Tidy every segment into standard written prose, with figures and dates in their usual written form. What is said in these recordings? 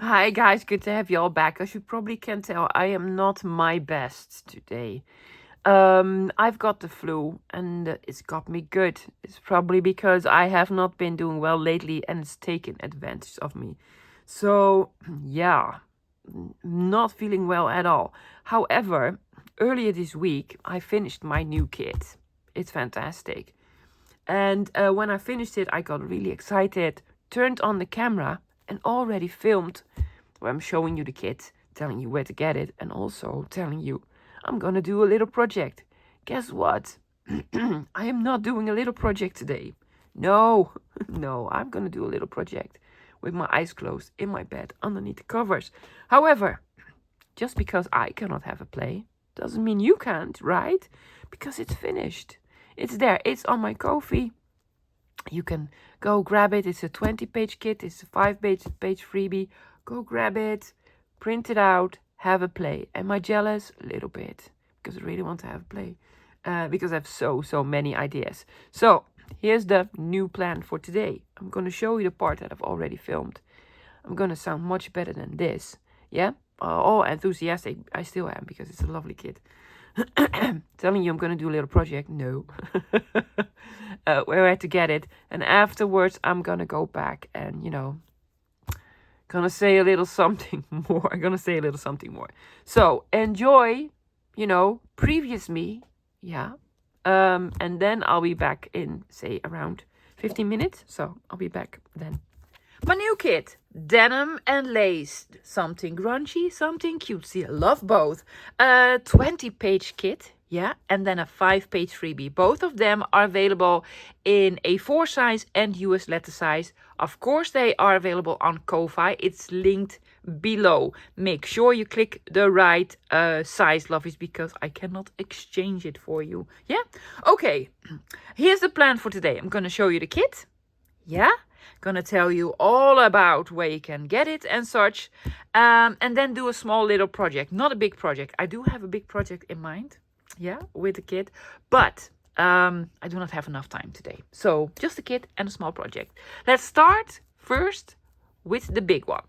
Hi guys, good to have you all back. As you probably can tell, I am not my best today. I've got the flu and it's got me good. It's probably because I have not been doing well lately and it's taken advantage of me. So, yeah, not feeling well at all. However, earlier this week, I finished my new kit. It's fantastic. And when I finished it, I got really excited, turned on the camera and already filmed where I'm showing you the kit, telling you where to get it, and also telling you I'm gonna do a little project. Guess what? I am not doing a little project today. No, no, I'm gonna do a little project with my eyes closed in my bed underneath the covers. However, just because I cannot have a play doesn't mean you can't, right? Because it's finished. It's there. It's on my Ko-fi. You can go grab it. It's a 20-page kit. It's a 5-page freebie. Go grab it, print it out, have a play. Am I jealous? A little bit, because I really want to have a play. Because I have so many ideas. So here's the new plan for today. I'm going to show you the part that I've already filmed. I'm going to sound much better than this. Yeah? All enthusiastic. I still am, because it's a lovely kit. Telling you I'm going to do a little project. No. Where I had to get it. And afterwards, I'm going to go back and, gonna say a little something more. I'm gonna say a little something more. So enjoy, previous me. Yeah. And then I'll be back in, say, around 15 minutes. So I'll be back then. My new kit, Denim and Lace. Something grungy, something cutesy. I love both. A 20-page kit, yeah, and then a 5-page freebie. Both of them are available in A4 size and US letter size. Of course, they are available on Ko-fi. It's linked below. Make sure you click the right size, lovies, because I cannot exchange it for you. Yeah? Okay, here's the plan for today. I'm going to show you the kit. Yeah? Gonna tell you all about where you can get it and such, and then do a small little project, not a big project. I do have a big project in mind, yeah, with the kit, but I do not have enough time today. So just a kit and a small project. Let's start first with the big one.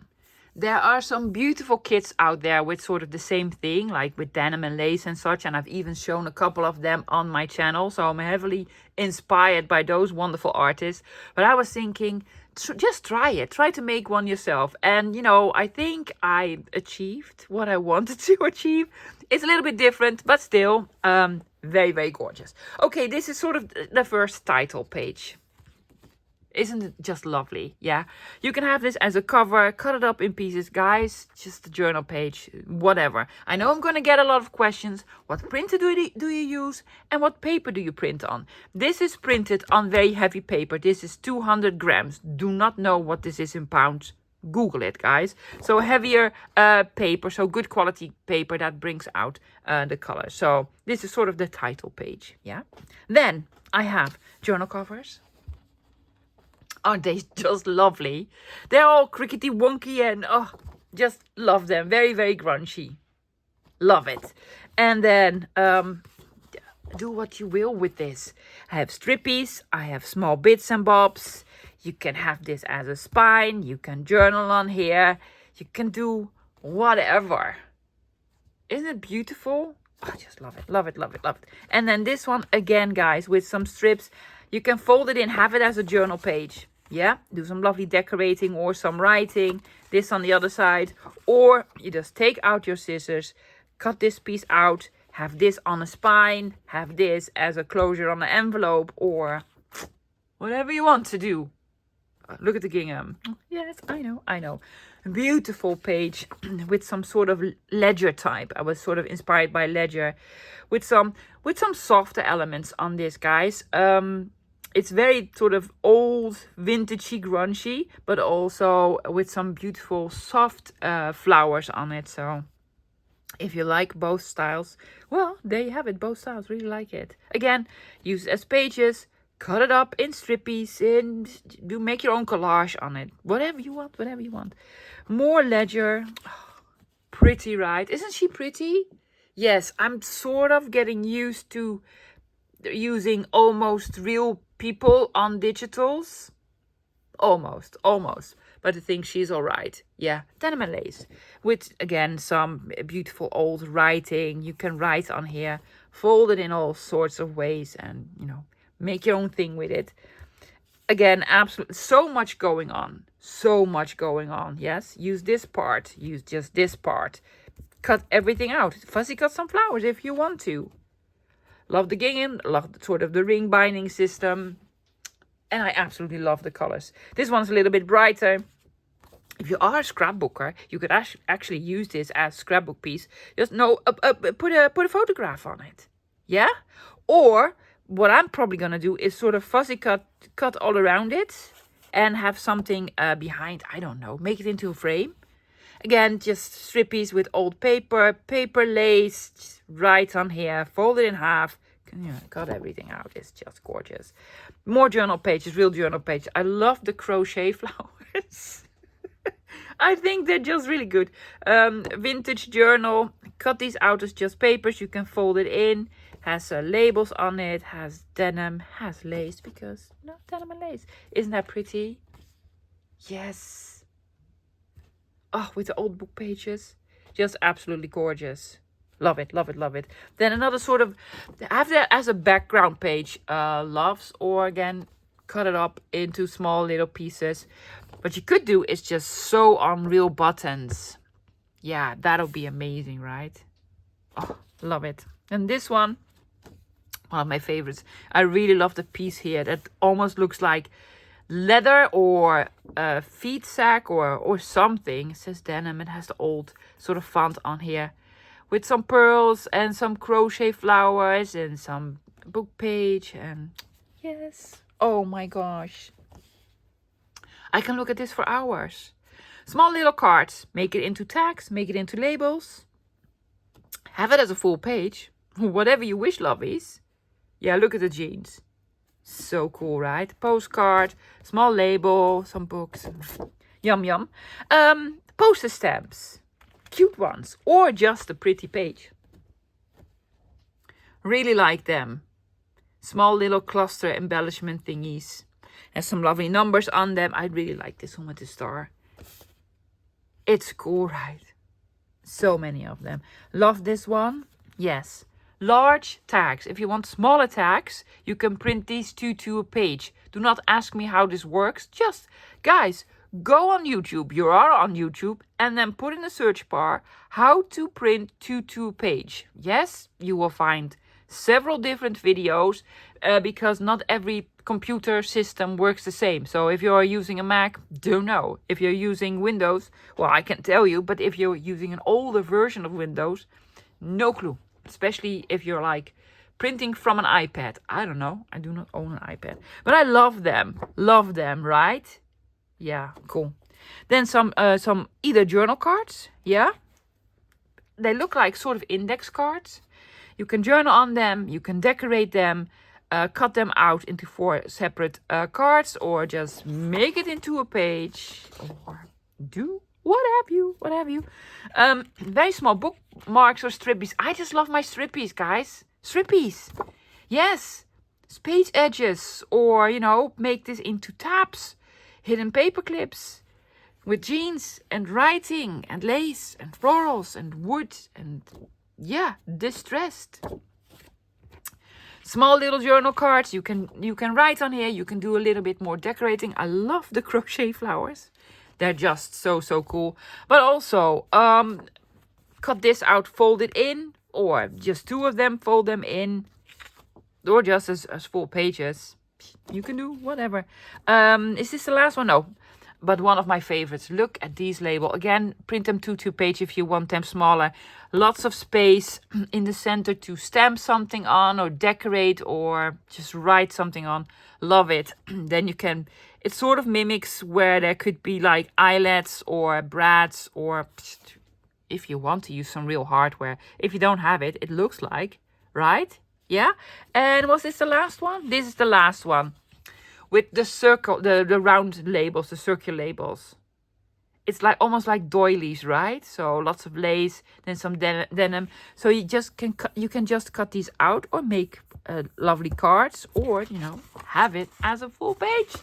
There are some beautiful kits out there with sort of the same thing, like with Denim and Lace and such, and I've even shown a couple of them on my channel, so I'm heavily inspired by those wonderful artists. But I was thinking, just try it. Try to make one yourself. And, I think I achieved what I wanted to achieve. It's a little bit different, but still very, very gorgeous. Okay, this is sort of the first title page. Isn't it just lovely? Yeah. You can have this as a cover, cut it up in pieces. Guys, just a journal page, whatever. I know I'm going to get a lot of questions. What printer do you use? And what paper do you print on? This is printed on very heavy paper. This is 200 grams. Do not know what this is in pounds. Google it, guys. So heavier paper, so good quality paper that brings out the color. So this is sort of the title page. Yeah. Then I have journal covers. Aren't they just lovely? They're all crickety wonky and just love them. Very, very grungy. Love it. And then do what you will with this. I have strippies. I have small bits and bobs. You can have this as a spine. You can journal on here. You can do whatever. Isn't it beautiful? I just love it. Love it, love it, love it. And then this one again, guys, with some strips. You can fold it in, have it as a journal page. Yeah, do some lovely decorating or some writing. This on the other side. Or you just take out your scissors, cut this piece out, have this on a spine, have this as a closure on an envelope, or whatever you want to do. Look at the gingham. Yes, I know. A beautiful page with some sort of ledger type. I was sort of inspired by ledger with some softer elements on this, guys. It's very sort of old, vintagey, grungy, but also with some beautiful soft flowers on it. So if you like both styles, well, there you have it. Both styles, really like it. Again, use it as pages, cut it up in strippies, and make your own collage on it. Whatever you want, whatever you want. More ledger. Oh, pretty, right? Isn't she pretty? Yes, I'm sort of getting used to using almost real people on digitals. Almost. but I think she's all right. Yeah, Denim and Lace. With, again, some beautiful old writing. You can write on here, fold it in all sorts of ways and, you know, make your own thing with it. Again, absolutely, so much going on. So much going on, yes? Use this part, use just this part. Cut everything out. Fussy cut some flowers if you want to. Love the gingham, love sort of the ring binding system. And I absolutely love the colors. This one's a little bit brighter. If you are a scrapbooker, you could actually use this as scrapbook piece. Just put a photograph on it. Yeah? Or what I'm probably gonna do is sort of fussy cut all around it and have something behind. I don't know. Make it into a frame. Again, just strippies with old paper lace, just right on here, fold it in half. You know, cut everything out. It's just gorgeous. More journal pages, real journal pages. I love the crochet flowers. I think they're just really good. Vintage journal. Cut these out as just papers. You can fold it in. Has labels on it. Has denim. Has lace because, you know, denim and lace. Isn't that pretty? Yes. Oh, with the old book pages. Just absolutely gorgeous. Love it, love it, love it. Then another sort of, have that as a background page. Loves, or again, cut it up into small little pieces. What you could do is just sew on real buttons. Yeah, that'll be amazing, right? Oh, love it. And this one of my favorites. I really love the piece here that almost looks like leather or a feed sack or something. It says denim. It has the old sort of font on here. With some pearls and some crochet flowers and some book page. And yes. Oh my gosh. I can look at this for hours. Small little cards. Make it into tags. Make it into labels. Have it as a full page. Whatever you wish, lovies. Yeah, look at the jeans. So cool, right? Postcard. Small label. Some books. Yum, yum. Poster stamps. Cute ones, or just a pretty page. Really like them. Small little cluster embellishment thingies. Has some lovely numbers on them. I really like this one with the star. It's cool, right? So many of them. Love this one. Yes. Large tags. If you want smaller tags, you can print these two to a page. Do not ask me how this works. Just, guys, go on YouTube. You are on YouTube. And then put in the search bar how to print 2 to a page. Yes, you will find several different videos because not every computer system works the same. So if you're using a Mac, don't know. If you're using Windows, well, I can tell you. But if you're using an older version of Windows, no clue. Especially if you're like printing from an iPad. I don't know. I do not own an iPad. But I love them. Love them, right? Yeah, cool. Then some either journal cards. Yeah. They look like sort of index cards. You can journal on them. You can decorate them. Cut them out into 4 separate cards. Or just make it into a page. Or do what have you. Very small bookmarks or strippies. I just love my strippies, guys. Strippies. Yes. Page edges. Or, you know, make this into tabs. Hidden paper clips. With jeans and writing and lace and florals and wood and, yeah, distressed. Small little journal cards. You can write on here. You can do a little bit more decorating. I love the crochet flowers. They're just so cool. But also, cut this out, fold it in. Or just 2 of them, fold them in. Or just as full pages. You can do whatever. Is this the last one? No. But one of my favorites. Look at these labels. Again, print them 2 to page if you want them smaller. Lots of space in the center to stamp something on or decorate or just write something on. Love it. Then you can, it sort of mimics where there could be like eyelets or brads or if you want to use some real hardware. If you don't have it, it looks like, right? Yeah. And was this the last one? This is the last one. With the circle, the round labels, the circular labels. It's like almost like doilies, right? So lots of lace, then some denim. So you can just cut these out or make lovely cards, or you know, have it as a full page.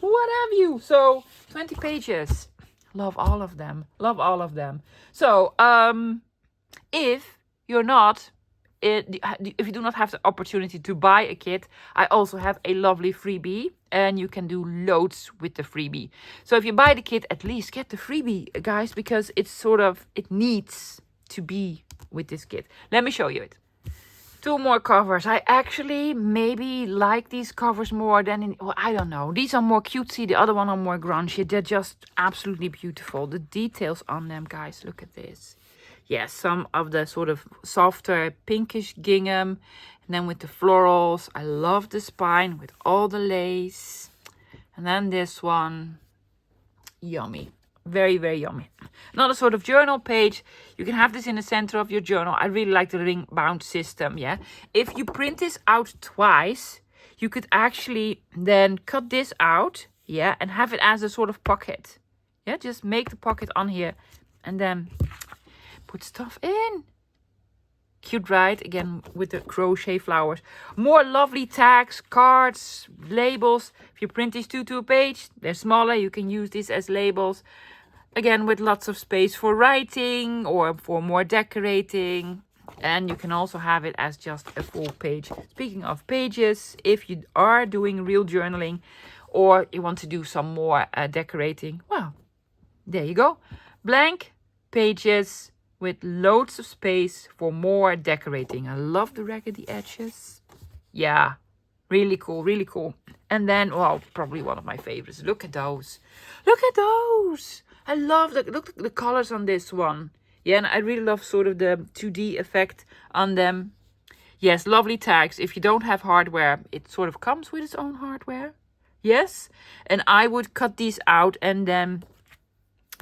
what have you. So 20 pages. Love all of them. Love all of them. So if you're not, if you do not have the opportunity to buy a kit, I also have a lovely freebie, and you can do loads with the freebie. So if you buy the kit, at least get the freebie, guys, because it's sort of, it needs to be with this kit. Let me show you it. 2 more covers. I actually maybe like these covers more than well, I don't know. These are more cutesy. The other one are more grungy. They're just absolutely beautiful. The details on them, guys. Look at this. Yes, some of the sort of softer pinkish gingham. And then with the florals. I love the spine with all the lace. And then this one. Yummy. Very, very yummy. Another sort of journal page. You can have this in the center of your journal. I really like the ring bound system, yeah. If you print this out twice, you could actually then cut this out, yeah, and have it as a sort of pocket. Yeah, just make the pocket on here and then put stuff in. Cute, right? Again, with the crochet flowers. More lovely tags, cards, labels. If you print these 2 to a page, they're smaller. You can use these as labels. Again, with lots of space for writing or for more decorating. And you can also have it as just a full page. Speaking of pages, if you are doing real journaling or you want to do some more decorating, well, there you go. Blank pages with loads of space for more decorating. I love the raggedy edges. Yeah, really cool, really cool. And then, well, probably one of my favorites. Look at those. Look at those. I love look at the colors on this one. Yeah, and I really love sort of the 2D effect on them. Yes, lovely tags. If you don't have hardware, it sort of comes with its own hardware. Yes, and I would cut these out and then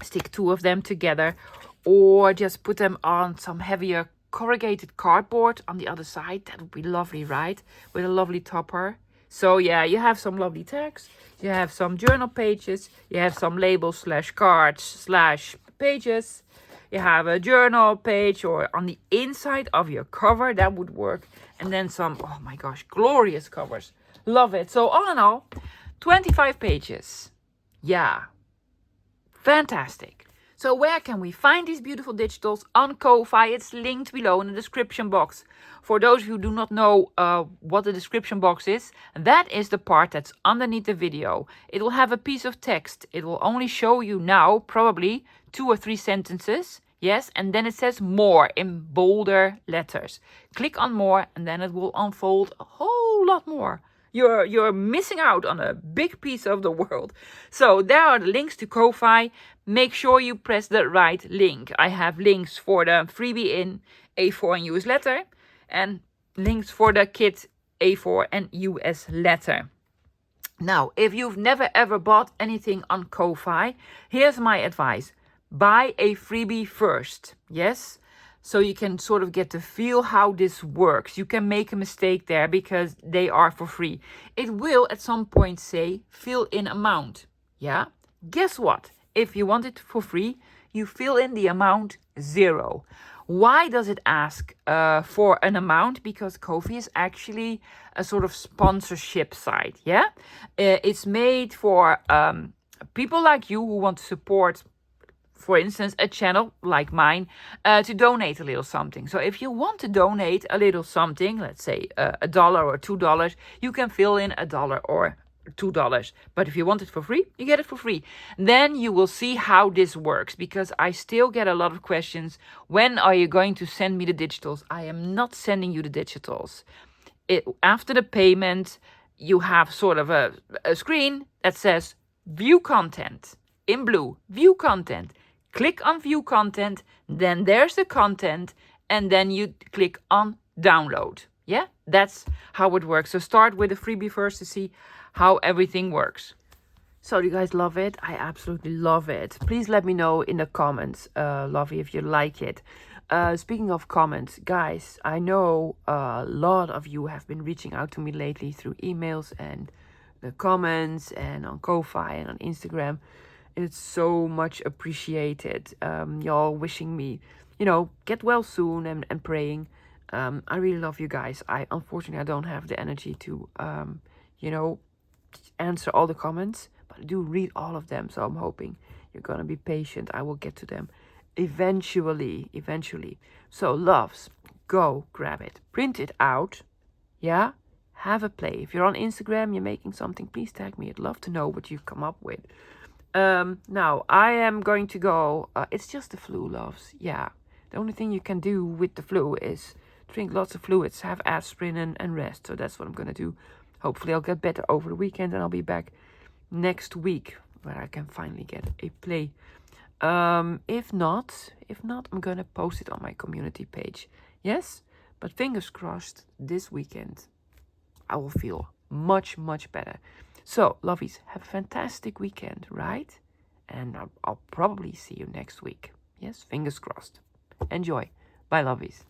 stick 2 of them together, or just put them on some heavier corrugated cardboard on the other side. That would be lovely, right? With a lovely topper. So yeah, you have some lovely tags. You have some journal pages. You have some labels / cards / pages. You have a journal page, or on the inside of your cover, that would work. And then some, oh my gosh, glorious covers. Love it. So all in all, 25 pages. Yeah. Fantastic. So where can we find these beautiful digitals? On Ko-Fi. It's linked below in the description box. For those of you who do not know what the description box is, that is the part that's underneath the video. It will have a piece of text. It will only show you now probably 2 or 3 sentences. Yes, and then it says more in bolder letters. Click on more and then it will unfold a whole lot more. You're missing out on a big piece of the world. So there are the links to Ko-Fi. Make sure you press the right link. I have links for the freebie in A4 and US letter, and links for the kit A4 and US letter. Now, if you've never ever bought anything on Ko-Fi, here's my advice. Buy a freebie first. Yes? So you can sort of get to feel how this works. You can make a mistake there because they are for free. It will at some point say fill in amount. Yeah? Guess what? If you want it for free, you fill in the amount 0. Why does it ask for an amount? Because Ko-Fi is actually a sort of sponsorship site. Yeah? It's made for people like you who want to support, for instance, a channel like mine, to donate a little something. So if you want to donate a little something, let's say $1 or $2, you can fill in $1 or $2. But if you want it for free, you get it for free. Then you will see how this works, because I still get a lot of questions. When are you going to send me the digitals? I am not sending you the digitals. After the payment, you have sort of a screen that says view content in blue. View content. Click on view content, then there's the content, and then you click on download. Yeah, that's how it works. So start with the freebie first to see how everything works. So you guys love it? I absolutely love it. Please let me know in the comments, Lovey, if you like it. Speaking of comments, guys, I know a lot of you have been reaching out to me lately through emails and the comments and on Ko-Fi and on Instagram. It's so much appreciated. Y'all wishing me, get well soon and praying. I really love you guys. Unfortunately, I don't have the energy to, answer all the comments. But do read all of them, so I'm hoping you're gonna be patient. I will get to them eventually. So loves, go grab it, print it out, yeah, have a play. If you're on Instagram, you're making something, please tag me. I'd love to know what you've come up with. Now I am going to go, it's just the flu, loves. Yeah, the only thing you can do with the flu is drink lots of fluids, have aspirin and rest. So that's what I'm gonna do. Hopefully I'll get better over the weekend and I'll be back next week where I can finally get a play. If not, I'm gonna post it on my community page. Yes, but fingers crossed, this weekend I will feel much, much better. So, lovies, have a fantastic weekend, right? And I'll probably see you next week. Yes, fingers crossed. Enjoy. Bye, lovies.